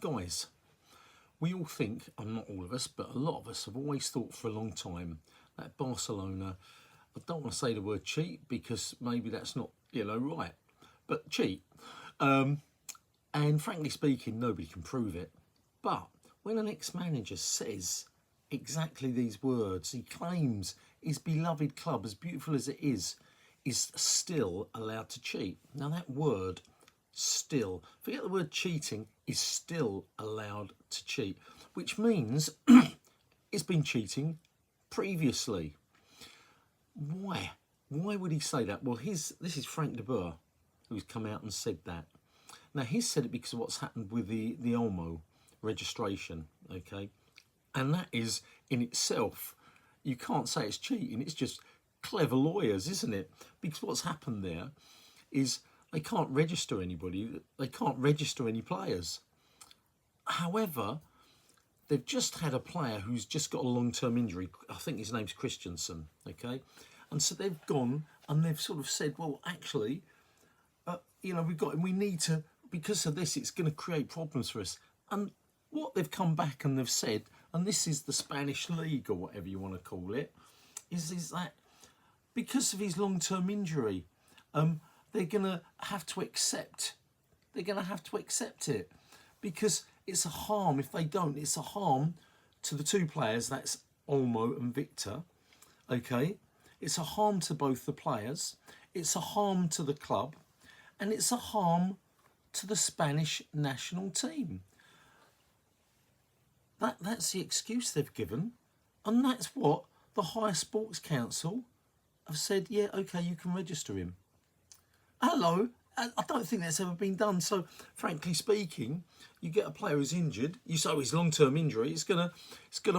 Guys, we all think, and not all of us, but a lot of us have always thought for a long time that Barcelona, I don't want to say the word cheat because maybe that's not, right, but cheat. And frankly speaking, nobody can prove it. But when an ex-manager says exactly these words, he claims his beloved club, as beautiful as it is still allowed to cheat. Now that word, still, forget the word cheating, is still allowed to cheat, which means it's been cheating previously. Why? Why would he say that? Well, this is Frank de Boer who's come out and said that. Now, he's said it because of what's happened with the Olmo registration, okay? And that is, in itself, you can't say it's cheating, it's just clever lawyers, isn't it? Because what's happened there is they can't register anybody, they can't register any players. However, they've just had a player who's just got a long-term injury. I think his name's Christensen, okay? And so they've gone and they've sort of said, well, actually, we need to, because of this, it's going to create problems for us. And what they've come back and they've said, and this is the Spanish league or whatever you want to call it, is that because of his long-term injury, they're going to have to accept. They're going to have to accept it because it's a harm. If they don't, it's a harm to the two players. That's Olmo and Victor. Okay, it's a harm to both the players. It's a harm to the club, and it's a harm to the Spanish national team. That's the excuse they've given, and that's what the Higher Sports Council have said. Yeah, okay, you can register him. Hello, I don't think that's ever been done. So, frankly speaking, you get a player who's injured. You say his long-term injury, it's gonna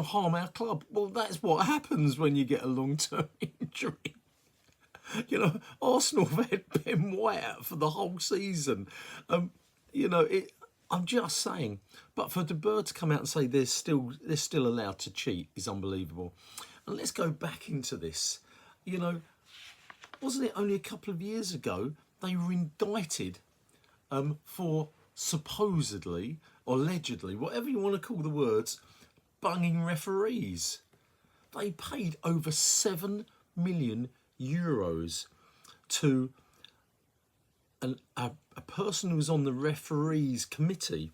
harm our club. Well, that's what happens when you get a long-term injury. Arsenal have had Ben White out for the whole season. I'm just saying. But for De Boer to come out and say they're still allowed to cheat is unbelievable. And let's go back into this. Wasn't it only a couple of years ago they were indicted for supposedly, or allegedly, whatever you want to call the words, bunging referees? They paid over €7 million to a person who was on the referees committee,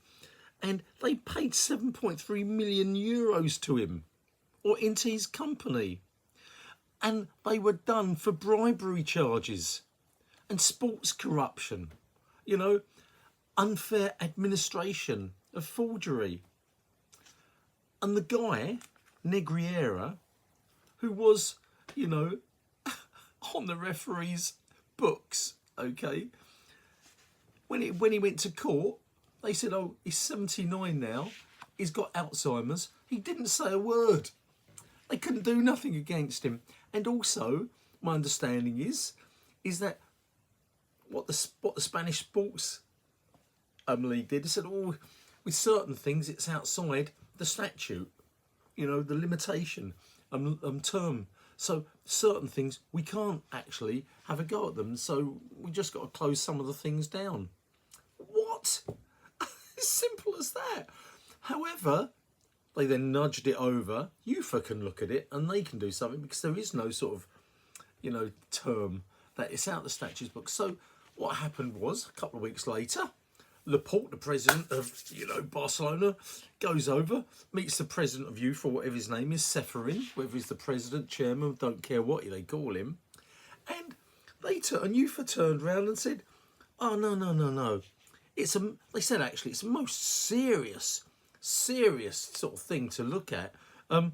and they paid €7.3 million to him or into his company, and they were done for bribery charges and sports corruption, unfair administration of forgery. And the guy, Negriera, who was, on the referees' books, okay, when he went to court, they said, oh, he's 79 now, he's got Alzheimer's. He didn't say a word. They couldn't do nothing against him. And also, my understanding is that what the Spanish Sports League did, they said, oh, with certain things, it's outside the statute, the limitation term. So certain things, we can't actually have a go at them. So we just got to close some of the things down. What? As simple as that. However, they then nudged it over. UEFA can look at it and they can do something because there is no sort of, term that it's out the statutes book. So what happened was, a couple of weeks later, Laporte, the president of, Barcelona, goes over, meets the president of youth, or whatever his name is, Seferin, whether he's the president, chairman, don't care what they call him. And UEFA turned around and said, oh, no. They said, actually, it's a most serious sort of thing to look at. And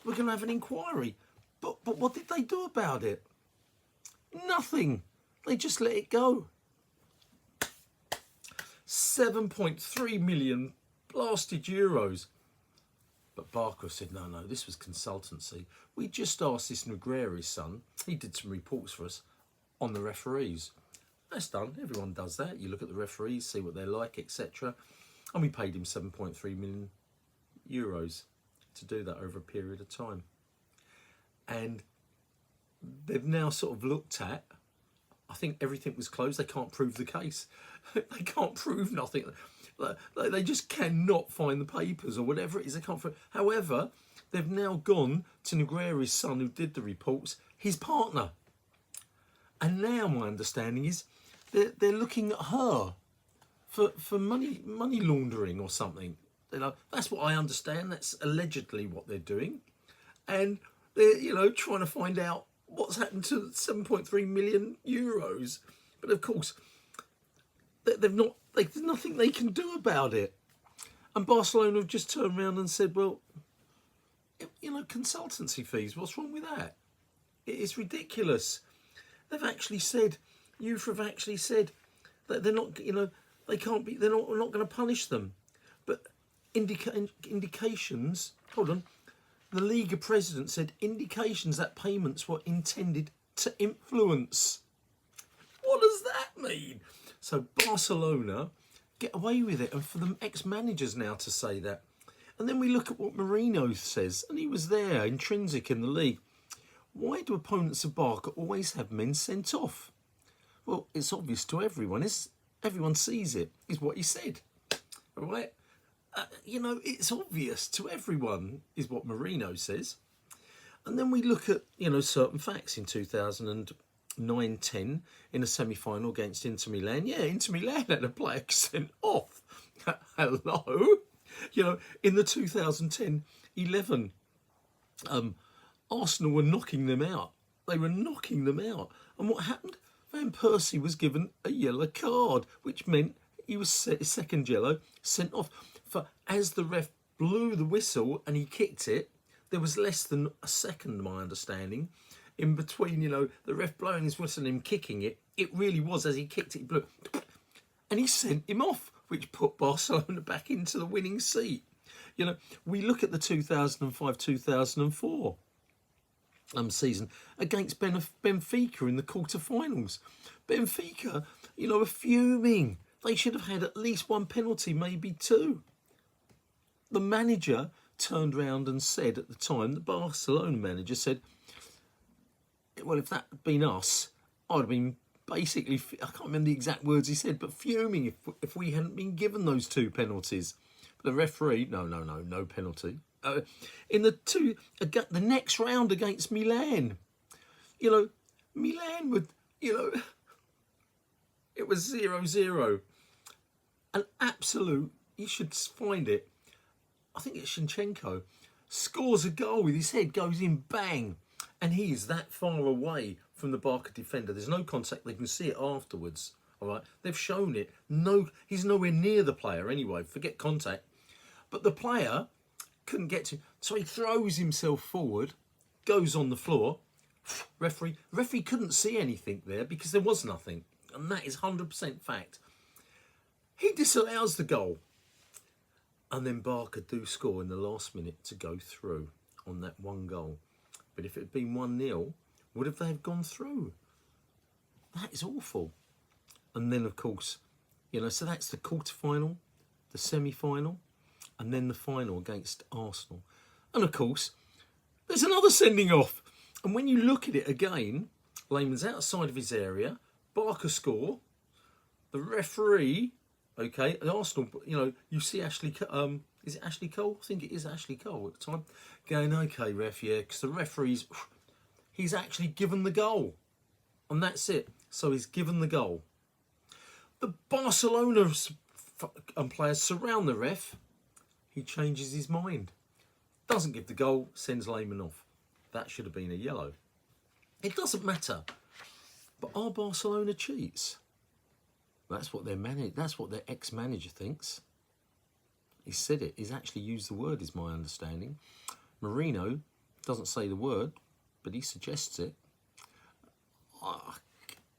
we're going to have an inquiry. But what did they do about it? Nothing. They just let it go. 7.3 million blasted euros. But Barker said, no, this was consultancy. We just asked this Negriera's son, he did some reports for us, on the referees. That's done. Everyone does that. You look at the referees, see what they're like, etc. And we paid him 7.3 million euros to do that over a period of time. And they've now sort of looked at, I think everything was closed. They can't prove the case. They can't prove nothing. They just cannot find the papers or whatever it is. They can't find. However, they've now gone to Negreira's son, who did the reports, his partner. And now my understanding is they're looking at her for money laundering or something. You know, that's what I understand. That's allegedly what they're doing, and they're trying to find out what's happened to 7.3 million euros. But of course, they've not. There's nothing they can do about it. And Barcelona have just turned around and said, well, consultancy fees. What's wrong with that? It is ridiculous. They've actually said, youth have actually said that they're not, they can't be, they're not going to punish them. But indications, hold on, the Liga president said indications that payments were intended to influence. What does that mean? So Barcelona get away with it, and for the ex-managers now to say that. And then we look at what Mourinho says, and he was there, intrinsic in the league. Why do opponents of Barca always have men sent off? Well, it's obvious to everyone. Everyone sees it, is what he said. All right? It's obvious to everyone, is what Mourinho says. And then we look at, certain facts in 2009-10 in a semi-final against Inter Milan. Yeah, Inter Milan had a player sent off. Hello? In the 2010-11, Arsenal were knocking them out. They were knocking them out. And what happened? Van Persie was given a yellow card, which meant he was second yellow, sent off. For as the ref blew the whistle and he kicked it, there was less than a second, my understanding, in between, the ref blowing his whistle and him kicking it. It really was, as he kicked it, he blew. And he sent him off, which put Barcelona back into the winning seat. We look at the 2005-2004 season against Benfica in the quarterfinals. Benfica, are fuming. They should have had at least one penalty, maybe two. The manager turned around and said at the time, the Barcelona manager said, well, if that had been us, I'd have been basically, I can't remember the exact words he said, but fuming if we hadn't been given those two penalties. But the referee, no penalty. In the next round against Milan, Milan would, it was 0-0. An absolute, you should find it. I think it's Shinchenko, scores a goal with his head, goes in, bang. And he is that far away from the Barca defender. There's no contact. They can see it afterwards. All right, they've shown it. No, he's nowhere near the player anyway. Forget contact. But the player couldn't get to him. So he throws himself forward, goes on the floor. Referee couldn't see anything there because there was nothing. And that is 100% fact. He disallows the goal. And then Barca do score in the last minute to go through on that one goal. But if it had been 1-0, would have they have gone through? That is awful. And then, of course, so that's the quarter-final, the semi-final, and then the final against Arsenal. And, of course, there's another sending off. And when you look at it again, Lehmann's outside of his area, Barca score, the referee, okay, and Arsenal, you see Ashley, is it Ashley Cole? I think it is Ashley Cole at the time, going, okay, ref, yeah, because the referee's, he's actually given the goal. And that's it. So he's given the goal. The Barcelona players surround the ref. He changes his mind. Doesn't give the goal, sends Lehmann off. That should have been a yellow. It doesn't matter. But are Barcelona cheats? That's what their ex-manager thinks. He said it. He's actually used the word, is my understanding. Mourinho doesn't say the word, but he suggests it.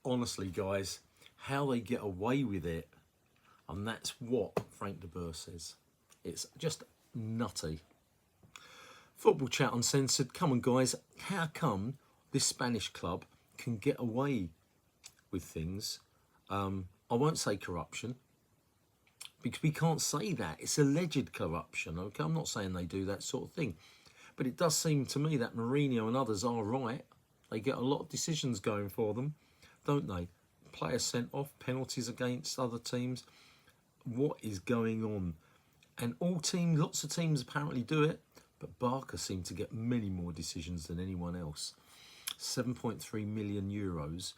Honestly, guys, how they get away with it, and that's what Frank de Boer says. It's just nutty. Football Chat Uncensored. Come on, guys. How come this Spanish club can get away with things? I won't say corruption, because we can't say that. It's alleged corruption, okay? I'm not saying they do that sort of thing. But it does seem to me that Mourinho and others are right. They get a lot of decisions going for them, don't they? Players sent off, penalties against other teams. What is going on? And lots of teams apparently do it, but Barca seem to get many more decisions than anyone else. 7.3 million euros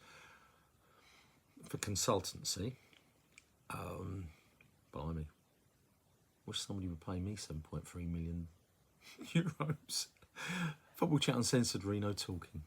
for consultancy. Blimey. Wish somebody would pay me 7.3 million euros. Football Chat Uncensored, Reno talking.